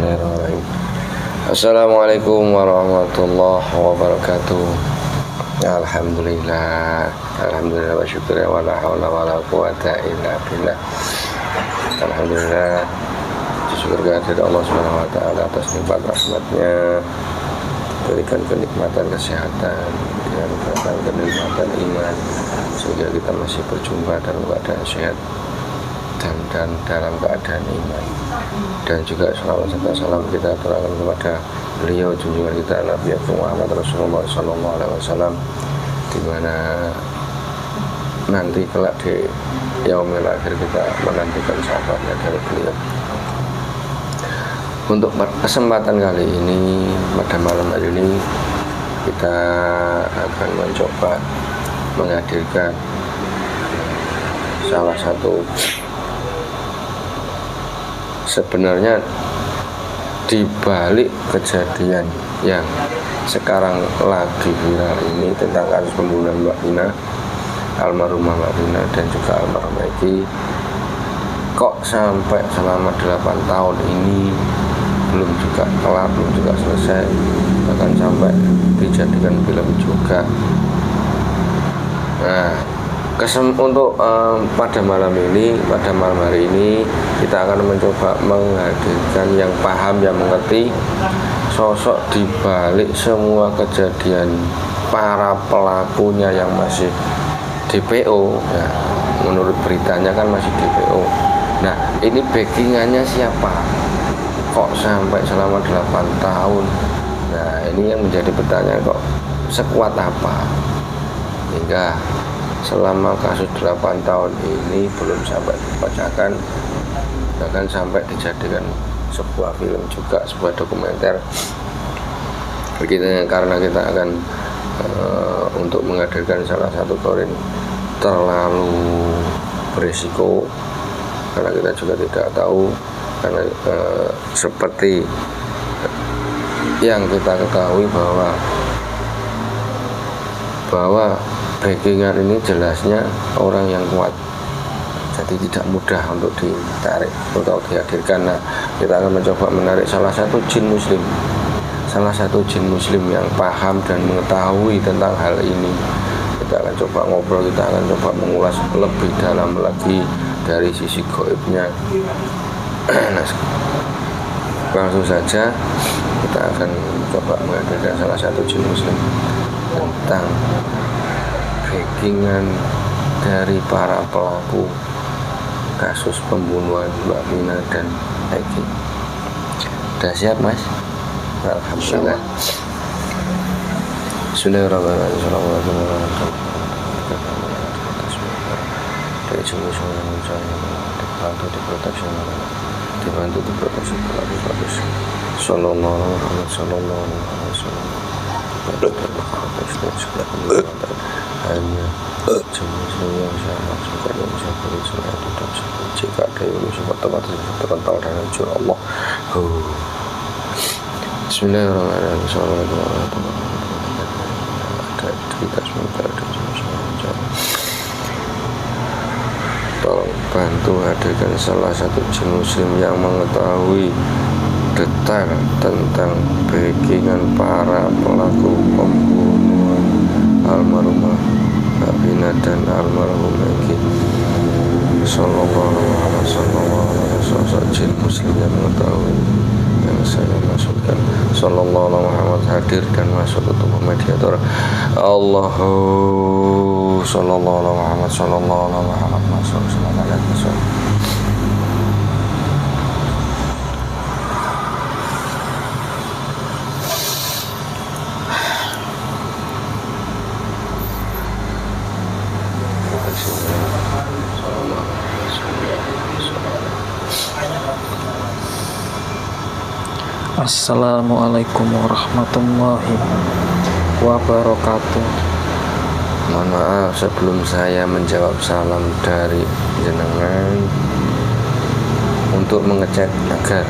Bismillahirrahmanirrahim. Assalamualaikum warahmatullahi wabarakatuh. Alhamdulillah wa syukur wa la haula wa la quwata illa billah. Alhamdulillah, syukur kepada Allah Subhanahu wa taala atas nikmat rahmatnya, berikan kenikmatan kesehatan dan berikan kenikmatan iman sehingga kita masih berjumpa dalam keadaan sehat dan dalam keadaan iman. Dan juga salawat serta salam kita terangkan kepada beliau junjungan kita Nabi Muhammad Rasulullah Sallallahu Alaihi Wasallam, di mana nanti kelak di yaumil akhir kita menantikan sahabatnya dari beliau. Untuk kesempatan kali ini, pada malam hari ini kita akan mencoba menghadirkan salah satu, sebenarnya di balik kejadian yang sekarang lagi viral ini tentang kasus pembunuhan Mbak Vina, almarhumah Mbak Vina dan juga almarhum Eki, kok sampai selama 8 tahun ini belum juga kelar, belum juga selesai, bahkan sampai dijadikan film juga. Nah, untuk pada malam hari ini kita akan mencoba menghadirkan yang paham, yang mengerti sosok di balik semua kejadian, para pelakunya yang masih DPO. Ya, menurut beritanya kan masih DPO. Nah, ini backingannya siapa? Kok sampai selama 8 tahun? Nah, ini yang menjadi pertanyaan, kok sekuat apa hingga selama kasus 8 tahun ini belum sampai dipecahkan, bahkan sampai dijadikan sebuah film juga, sebuah dokumenter. Begitu, karena kita akan untuk menghadirkan salah satu korin terlalu berisiko, karena kita juga tidak tahu, karena seperti yang kita ketahui bahwa backingan ini jelasnya orang yang kuat, jadi tidak mudah untuk ditarik atau dihadirkan. Nah, kita akan mencoba menarik salah satu jin muslim yang paham dan mengetahui tentang hal ini. Kita akan coba ngobrol, kita akan coba mengulas lebih dalam lagi dari sisi gaibnya. Nah, langsung saja kita akan coba menghadirkan salah satu jin muslim tentang backingan dari para pelaku kasus pembunuhan Mbak Vina dan Eki. Sudah siap, Mas? Alhamdulillah. Bismillahirrahmanirrahim. Dari semua dibantu diproteksi sallallahu alaihi wasallam. Hanya jenis yang sama suka dan sabar dan jika ada yang sempat tempat terkenal dan hancur Allah. Bismillahirrahmanirrahim. Ada cerita sebentar dan tolong bantu hadirkan salah satu jin muslim yang mengetahui detail tentang backingan para pelaku pembunuhan almarhumah Mbak Vina dan almarhum Eki. Sallallahu alaihi wasallam, sosok jin muslim yang mengetahui yang saya maksudkan. Sallallahu alaihi Muhammad hadir dan masuk ke tubuh mediator. Allahu sallallahu alaihi Muhammad, sallallahu alaihi Muhammad masuk selama masuk. Assalamualaikum warahmatullahi wabarakatuh. Mohon maaf sebelum saya menjawab salam dari jenengan, untuk mengecek agar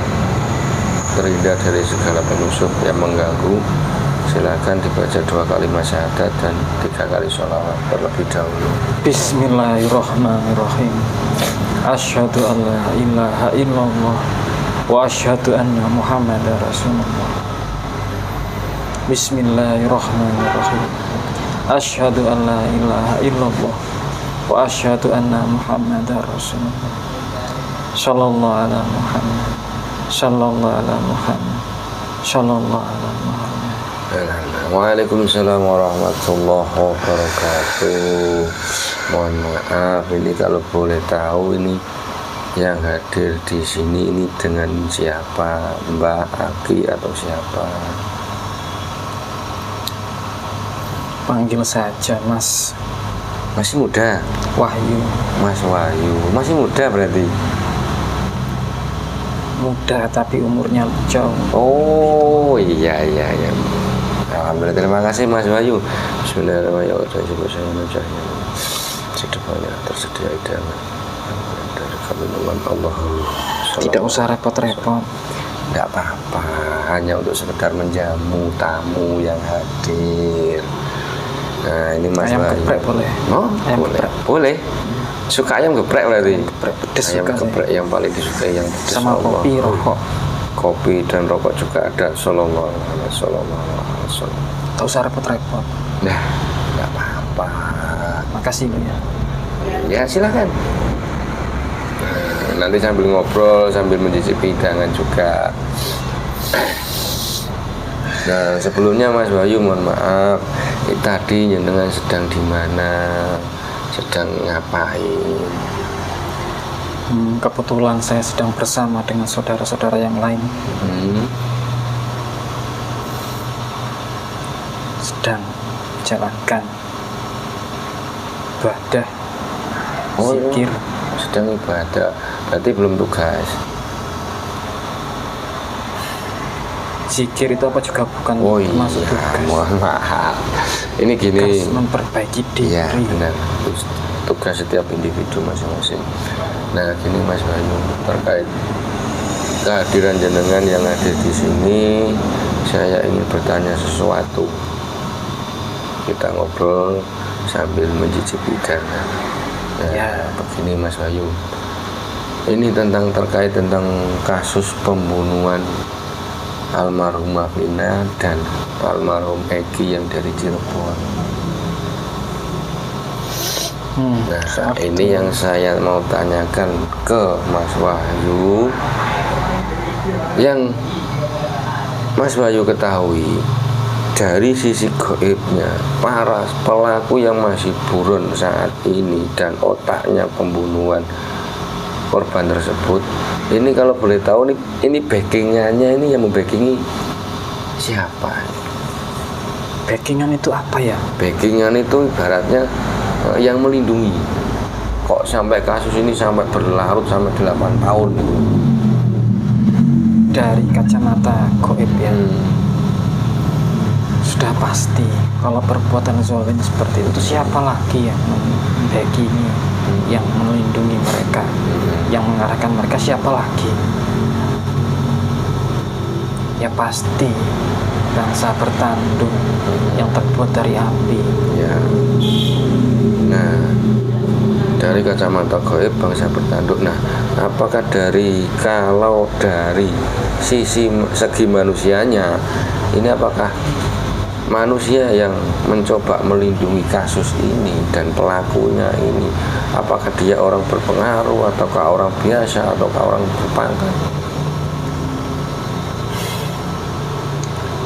terhindar dari segala penyusup yang mengganggu, silakan dibaca 2 kalimat syahadat dan 3 kali sholawat terlebih dahulu. Bismillahirrahmanirrahim. Asyhadu an la ilaha illallah wa asyhadu anna Muhammadar Rasulullah. Bismillahirrahmanirrahim. Asyhadu an la ilaha illallah wa asyhadu anna Muhammadar Rasulullah. Sallallahu ala Muhammad. Sallallahu ala Muhammad. Sallallahu ala Muhammad. Waalaikumsalam warahmatullahi wabarakatuh. Mohon maaf, ini kalau boleh tahu ini yang hadir di sini ini dengan siapa? Mbak Aki atau siapa? Panggil saja Mas Masih muda? Wahyu. Mas Wahyu. Masih muda berarti? Muda tapi umurnya jauh. Oh iya. Alhamdulillah, terima kasih Mas Wahyu. Bismillahirrahmanirrahim. Sedepatnya tersedia hidangan dari kandungan Allah. Tidak usah repot-repot. Tidak apa-apa, hanya untuk sekedar menjamu tamu yang hadir. Nah ini Mas Ayam Wahyu. geprek boleh? Oh Ayam boleh. geprek. Boleh. Suka ayam geprek berarti? Geprek pedes Ayam juga geprek yang paling disukai yang pedes. sama kopi, rokok. Kopi dan rokok juga ada. Sallallahu alaihi wasallam. Tak usah repot-repot. Nah, nggak apa-apa. Makasih ya. Ya silakan. Nanti sambil ngobrol, sambil mencicipi hidangan juga. Nah, sebelumnya Mas Wahyu mohon maaf. Tadi jenengan sedang di mana? Sedang ngapain? Kebetulan saya sedang bersama dengan saudara-saudara yang lain. Sedang jalankan ibadah, zikir. Sedang ibadah, berarti belum tugas. Zikir itu apa juga bukan termasuk tugas. Mohon maaf. Ini gini. Tugas memperbaiki diri. Iya benar. Tugas setiap individu masing-masing. Nah gini Mas Wahyu, terkait kehadiran jenengan yang hadir di sini, saya ingin bertanya sesuatu. Kita ngobrol sambil mencicipi hidangan. Nah, Ya. Begini Mas Wahyu, ini terkait tentang kasus pembunuhan almarhumah Vina dan almarhum Egi yang dari Cirebon. Nah, ini yang saya mau tanyakan ke Mas Wahyu, yang Mas Wahyu ketahui dari sisi gaibnya para pelaku yang masih buron saat ini dan otaknya pembunuhan korban tersebut. Ini kalau boleh tahu ini backingnya ini yang membackingi siapa? Backingan itu apa ya? Backingan itu ibaratnya yang melindungi. Kok sampai kasus ini sampai berlarut sampai 8 tahun gitu. Dari kacamata gaib ya. Sudah pasti kalau perbuatan zalim seperti itu siapa lagi yang membackingi, yang melindungi mereka, yang mengarahkan mereka, siapa lagi? Ya pasti bangsa bertanduk yang terbuat dari api. Ya. Nah, dari kacamata gaib bangsa bertanduk. Nah, apakah kalau dari segi manusianya ini, apakah manusia yang mencoba melindungi kasus ini dan pelakunya ini, apakah dia orang berpengaruh ataukah orang biasa ataukah orang berpangkat?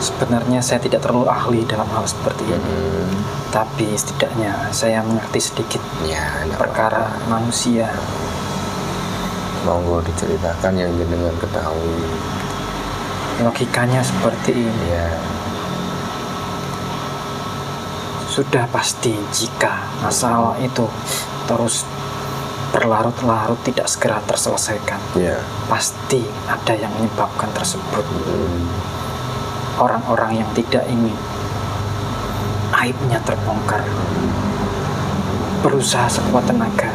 Sebenarnya saya tidak terlalu ahli dalam hal seperti ini, tapi setidaknya saya mengerti sedikit perkara manusia. Monggo diceritakan yang jenengan ketahui. Logikanya seperti ini. Ya. Sudah pasti jika masalah itu terus berlarut-larut tidak segera terselesaikan, pasti ada yang menyebabkan tersebut. Orang-orang yang tidak ingin aibnya terbongkar berusaha sekuat tenaga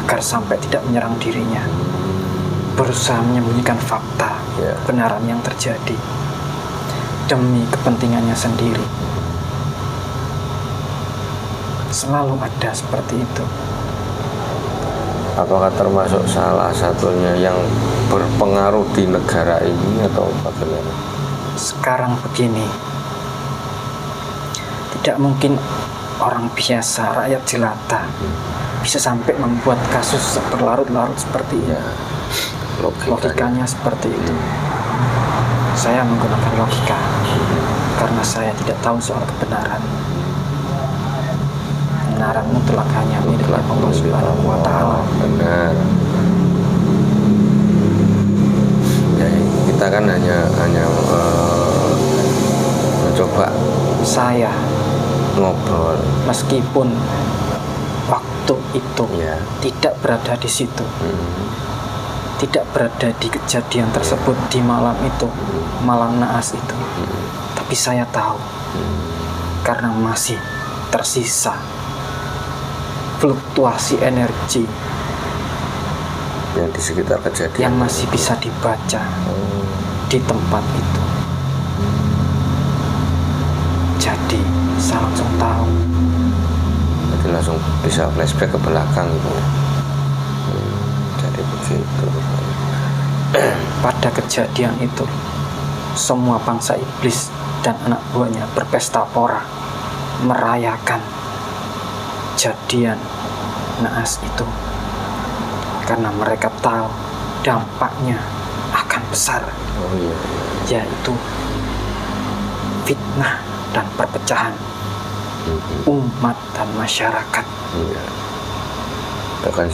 agar sampai tidak menyerang dirinya, berusaha menyembunyikan fakta kebenaran yang terjadi demi kepentingannya sendiri. Selalu ada seperti itu. Apakah termasuk salah satunya yang berpengaruh di negara ini atau bagaimana? Sekarang begini, tidak mungkin orang biasa, rakyat jelata bisa sampai membuat kasus berlarut-larut seperti ini. Ya, logikanya seperti itu. Saya menggunakan logika karena saya tidak tahu soal kebenaran. Kebenaran mutlak hanya miliknya Allah Subhanahu wa Ta'ala. Benar. Ya, kita kan hanya mencoba Saya ngobrol, meskipun waktu itu ya. tidak berada di situ, tidak berada di kejadian tersebut di malam itu, malam naas itu, tapi saya tahu karena masih tersisa fluktuasi energi yang di sekitar kejadian yang masih bisa dibaca di tempat itu. Jadi saya langsung tahu. Jadi langsung bisa flashback ke belakang gitu ya. Jadi begitu. Pada kejadian itu, semua bangsa iblis dan anak buahnya berpesta pora merayakan kejadian naas itu karena mereka tahu dampaknya akan besar, yaitu fitnah dan perpecahan umat dan masyarakat. Bahkan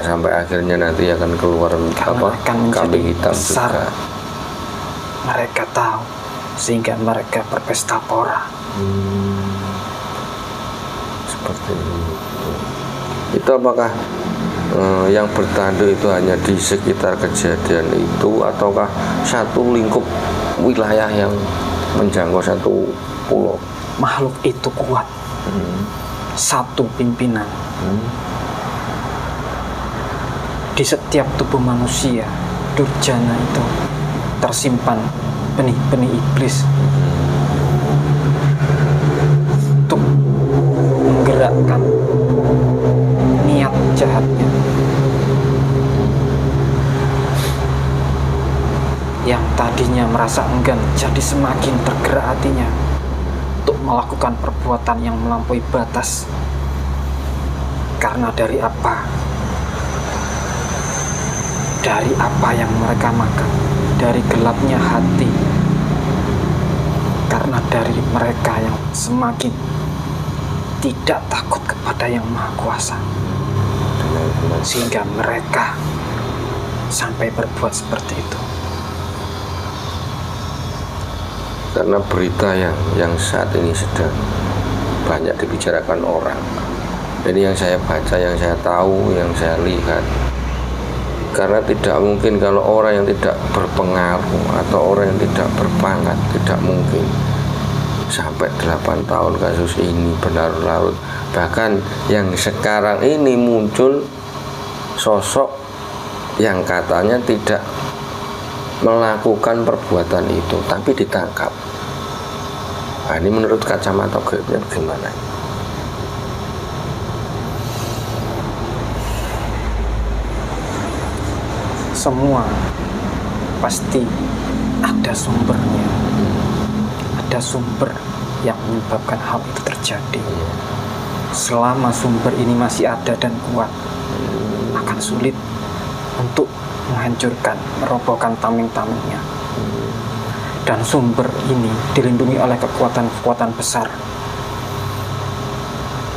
sampai akhirnya nanti akan keluar akan kambing hitam besar. juga. Mereka tahu sehingga mereka berpesta pora. Seperti itu apakah yang bertanduk itu hanya di sekitar kejadian itu ataukah satu lingkup wilayah yang menjangkau satu pulau? Makhluk itu kuat, satu pimpinan. Di setiap tubuh manusia durjana itu tersimpan benih-benih iblis untuk menggerakkan niat jahatnya yang tadinya merasa enggan jadi semakin tergerak hatinya untuk melakukan perbuatan yang melampaui batas. Karena dari apa yang mereka makan, dari gelapnya hati, karena dari mereka yang semakin tidak takut kepada Yang Maha Kuasa, sehingga mereka sampai berbuat seperti itu. Karena berita yang saat ini sedang banyak dibicarakan orang, ini yang saya baca, yang saya tahu, yang saya lihat. Karena tidak mungkin kalau orang yang tidak berpengaruh atau orang yang tidak berpangkat, tidak mungkin sampai 8 tahun kasus ini berlarut-larut. Bahkan yang sekarang ini muncul sosok yang katanya tidak melakukan perbuatan itu tapi ditangkap. Nah, ini menurut kacamata gaibnya bagaimana? Semua pasti ada sumbernya, ada sumber yang menyebabkan hal itu terjadi. Selama sumber ini masih ada dan kuat, akan sulit untuk menghancurkan, merobohkan tameng-tamengnya. Dan sumber ini dilindungi oleh kekuatan-kekuatan besar,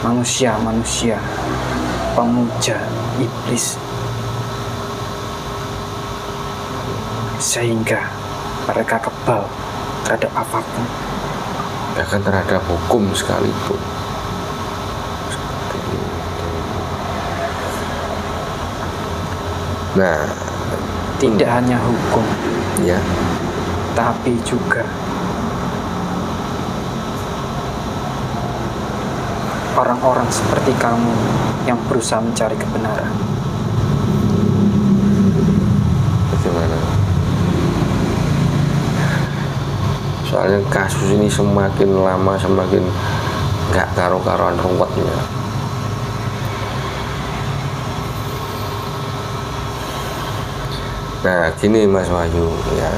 manusia-manusia pemuja iblis, sehingga mereka kebal terhadap apapun, bahkan terhadap hukum sekalipun. Nah, tidak hanya hukum, ya, tapi juga orang-orang seperti kamu yang berusaha mencari kebenaran. Bagaimana? Soalnya kasus ini semakin lama semakin nggak karu-karuan ruwetnya. Nah, gini Mas Wahyu ya.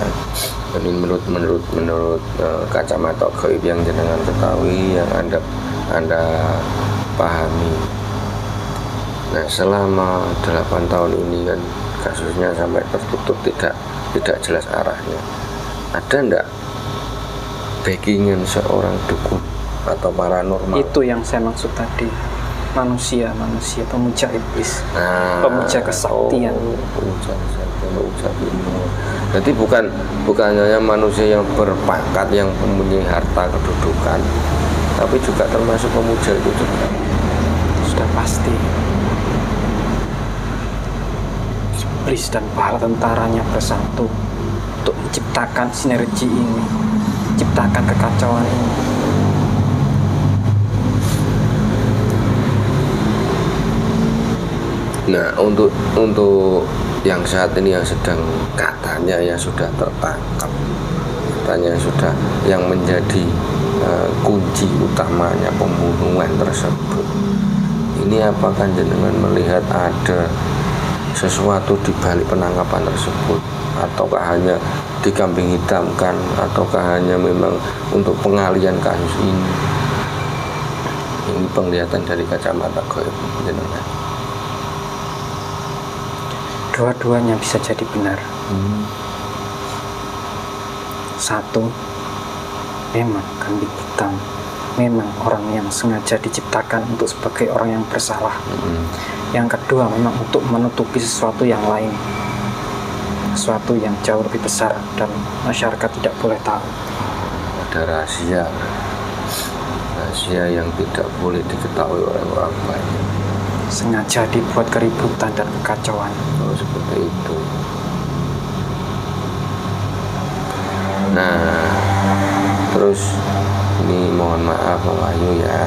Ini menurut kacamata gaib yang jenengan ketahui, yang Anda pahami. Nah, selama 8 tahun ini kan kasusnya sampai tertutup, tidak jelas arahnya. Ada enggak backingan seorang dukun atau paranormal? Itu yang saya maksud tadi. Manusia pemuja iblis, pemuja kesaktian. Pemuja ilmu. Jadi bukan hanya manusia yang berpangkat, yang mempunyai harta kedudukan, tapi juga termasuk pemuja itu juga. Sudah pasti. Iblis dan bala tentaranya bersatu untuk menciptakan sinergi ini, menciptakan kekacauan ini. Nah, untuk yang saat ini yang sedang katanya yang sudah tertangkap, katanya sudah yang menjadi kunci utamanya pembunuhan tersebut, ini apakah jenengan melihat ada sesuatu di balik penangkapan tersebut, ataukah hanya dikambing hitamkan, ataukah hanya memang untuk pengalian kasus ini? Ini penglihatan dari kacamata gaib jenengan. Dua-duanya bisa jadi benar. Satu, memang kambing hitam, memang orang yang sengaja diciptakan untuk sebagai orang yang bersalah. Yang kedua, memang untuk menutupi sesuatu yang lain, sesuatu yang jauh lebih besar dan masyarakat tidak boleh tahu. Ada rahasia yang tidak boleh diketahui oleh orang banyak. Sengaja dibuat keributan dan kekacauan. Oh, seperti itu. Nah, terus ini mohon maaf Bang Wahyu ya,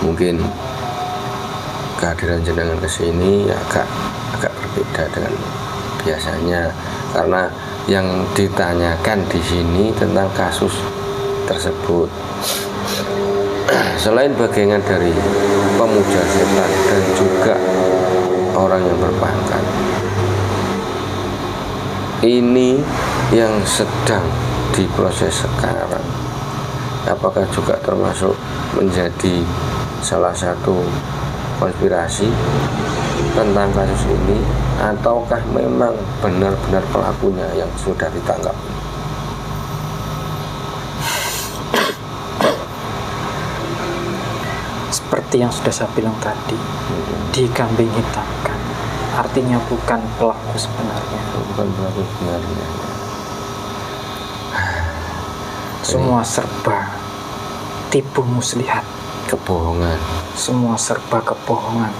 mungkin kehadiran jenengan kesini agak berbeda dengan biasanya, karena yang ditanyakan di sini tentang kasus tersebut. Selain bagian dari pemuja setan dan juga orang yang berpangkat, ini yang sedang diproses sekarang, apakah juga termasuk menjadi salah satu konspirasi tentang kasus ini, ataukah memang benar-benar pelakunya yang sudah ditangkap? Seperti yang sudah saya bilang tadi, dikambing hitamkan, artinya bukan pelaku sebenarnya. Bukan pelaku sebenarnya. Semua serba tipu muslihat, Kebohongan. semua serba kebohongan.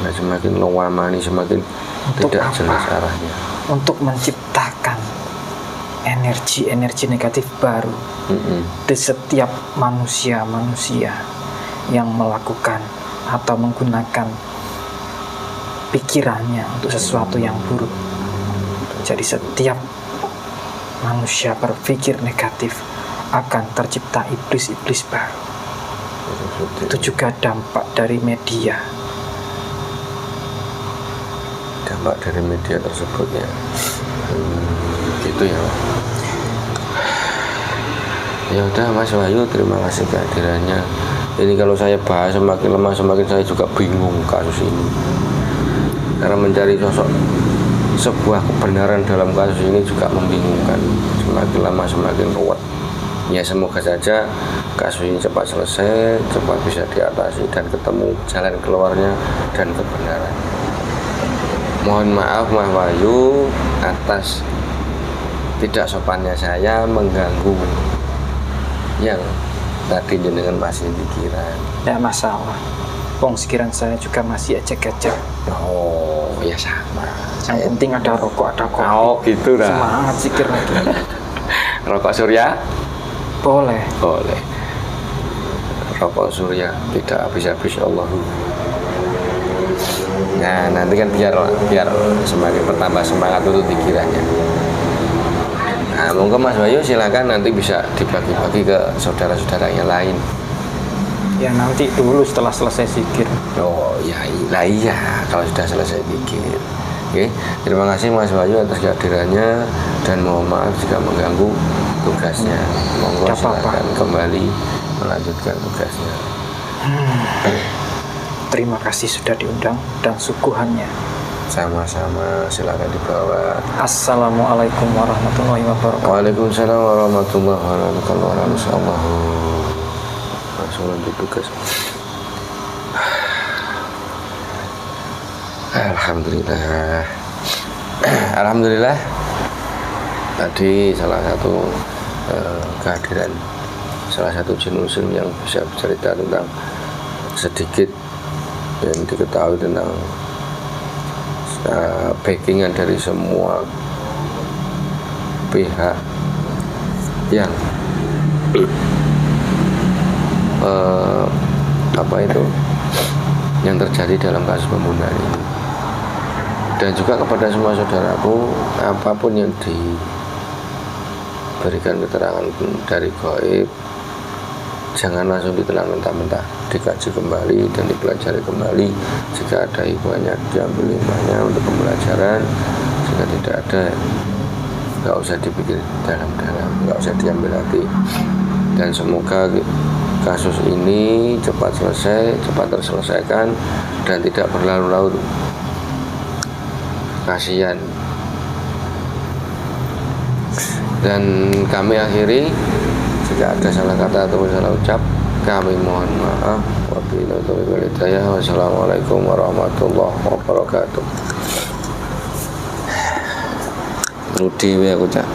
Nah, semakin lowamani semakin Untuk tidak apa? jelas arahnya. Untuk menciptakan energi negatif baru di setiap manusia yang melakukan atau menggunakan pikirannya untuk sesuatu yang buruk. Jadi setiap manusia berpikir negatif akan tercipta iblis-iblis baru. Itu juga dampak dari media. Dampak dari media tersebut ya. Gitu ya. Ya udah Mas Wahyu, terima kasih kehadirannya. Ini kalau saya bahas semakin lama semakin saya juga bingung kasus ini. Karena mencari sosok sebuah kebenaran dalam kasus ini juga membingungkan. Semakin lama semakin ruwet. Ya semoga saja kasus ini cepat selesai, cepat bisa diatasi dan ketemu jalan keluarnya dan kebenaran. Mohon maaf Mas Wahyu atas tidak sopannya saya mengganggu yang tadi dengan masih pikiran. Tidak masalah. Wong pikiran saya juga masih ejek-ejek. Oh ya sama. Yang penting ada rokok, ada kopi. Oh gitu dah. Semangat zikir lagi. Rokok surya? Boleh. Boleh. Rokok surya tidak habis-habis Allah. Nah nanti kan biar semakin bertambah semangat untuk pikirannya. Nah, monggo Mas Wahyu silakan nanti bisa dibagi-bagi ke saudara-saudara yang lain. Ya nanti dulu setelah selesai zikir. Oh ya, lah iya kalau sudah selesai zikir. Oke, terima kasih Mas Wahyu atas kehadirannya dan mohon maaf jika mengganggu tugasnya. Monggo Tidak apa-apa. silakan kembali melanjutkan tugasnya. Terima kasih sudah diundang dan suguhannya. Sama-sama, silakan dibawa. Assalamualaikum warahmatullahi wabarakatuh. Waalaikumsalam warahmatullahi wabarakatuh. Langsung lanjut tugas. Alhamdulillah. Alhamdulillah. Tadi salah satu kehadiran salah satu jin muslim yang bisa bercerita tentang sedikit yang diketahui tentang backingan dari semua pihak yang yang terjadi dalam kasus pembunuhan ini, dan juga kepada semua saudaraku, apapun yang diberikan keterangan dari gaib jangan langsung ditelan mentah-mentah, dikaji kembali dan dipelajari kembali. Jika ada hikmahnya diambil hikmahnya untuk pembelajaran, jika tidak ada nggak usah dipikir dalam-dalam, nggak usah diambil hati. Dan semoga kasus ini cepat selesai, cepat terselesaikan dan tidak berlarut-larut. Kasihan. Dan kami akhiri, jika ada salah kata atau salah ucap, kami mohon maaf. Wabillahi taufiq wal hidayah. Wassalamualaikum warahmatullahi wabarakatuh. Rudi aku cak.